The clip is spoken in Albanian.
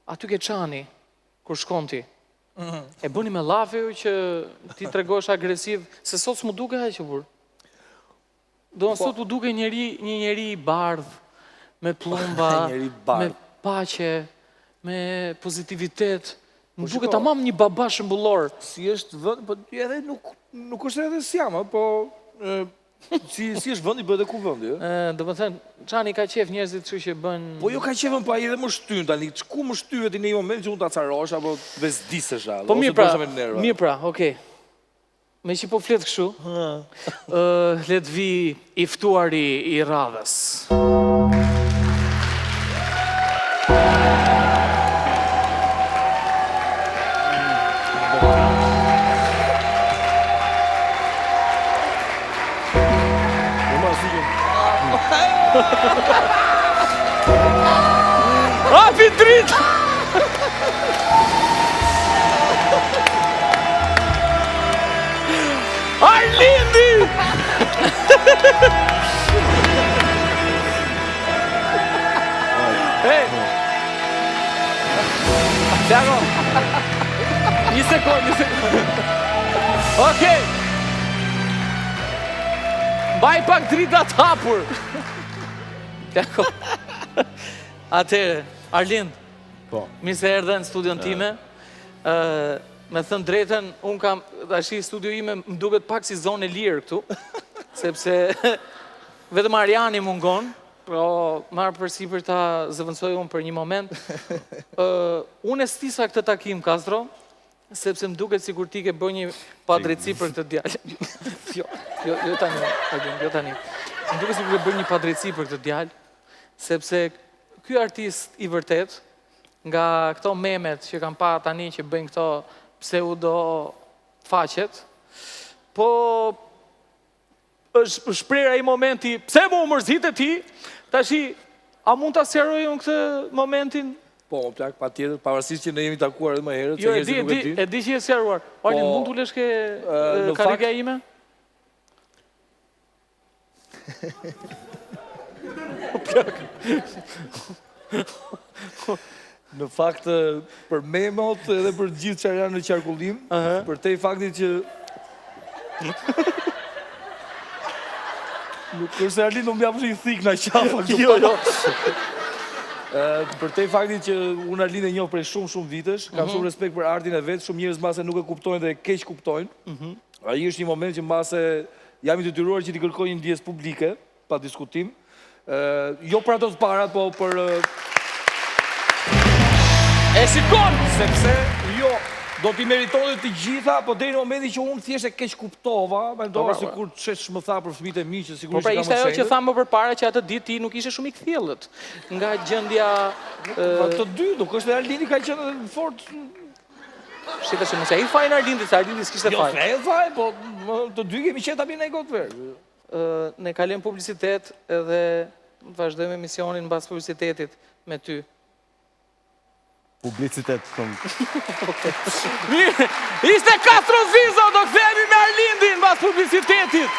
aty ke Çani, kur shkon ti. E bëni me llafe ju që ti tregosh agresiv, se sot s'mu duke aq bur. Do sot u duke një njeri i bardh, me plumba, me paqe, me pozitivitet. Më duket tamam një baba shembullor. Si është vend, po edhe nuk është edhe si jam, po si është vendi, bëhet e ku vendi, do të thënë, Çani ka qef njerëzit kështu që bën. Po jo ka qefën, po ai edhe më shtyn tani. Ku më shtyhet në një moment që unë ta carosh apo vezdisesh atë. Po mirë pra, okay. Me që po flet kështu, le të vi i ftuari i radhës. Hapi dritë! Arlindi! Hej! Tiago! Një sekund. Okej! Mbaj pak drita të hapur! Tiago! Atëre, Arlind, mirë se erdhe në studion time. Me thënë drejten, unë kam, tashi studio ime më duket pak si zonë e lirë këtu, sepse vetëm Ariani mungon, pro marë përsipër ta zëvëndsoj unë për një moment. Unë e stisa këtë takim, Castro, sepse më duket si kur ti ke bë një padrejtësi për këtë djalë. Jo tani, Arlind, jo tani. Më duket si kur ke bë një padrejtësi për këtë djalë, sepse ky artist i vërtet, nga këto memet që kam pa tani që bëjnë këto pseudo faqet, po është shprehja i momenti, pse më mërzit e ti, tashi, a mund të sqaroj unë këtë momentin? Po, plak, pa tjetër, pavarësisht që ne jemi takuar edhe më herët, jo, e di që je sqaruar. Arlin, mund t'ulesh ke karrika ime? Plak. Në fakt, për memot edhe për gjithë çfarë janë në qarkullim, për te i faktit që... Nuk është se Arlin nuk m'jam i thik në qafa. Jo. Për te i faktit që unë Arlin e njoh prej shumë vitesh, kam shumë respekt për artin e vetë, shumë njerëz mbase nuk e kuptojnë dhe keq kuptojnë. Ai është një moment që mbase jam i detyruar që t'i kërkoj një ndjesë publike, pa diskutim. Jo për ato të parat, po për... E shikon! Sepse, jo, do t'i meritoni të gjitha, po deri në momenti që unë thjesht e keq kuptova, mendova sikur çesh më tha për fëmijët e mi që sigurisht po pra ishte ajo që tha më përpara që atë ditë ti nuk ishe shumë i kthjellët. Nga gjendja të dy, nuk është dhe Arlindi ka qenë fort. Shita që mos ai fajin Arlindit, se Arlindi s'kishte faj. Jo, e faj, po të dy kemi qenë ta bëjmë gotë verë. Ne kalojmë publicitet edhe vazhdojmë emisionin mbas publicitetit me ty. Publicitet, Mirë, ishte Castro Zizo, do kthehemi me Arlindin mbas publicitetit.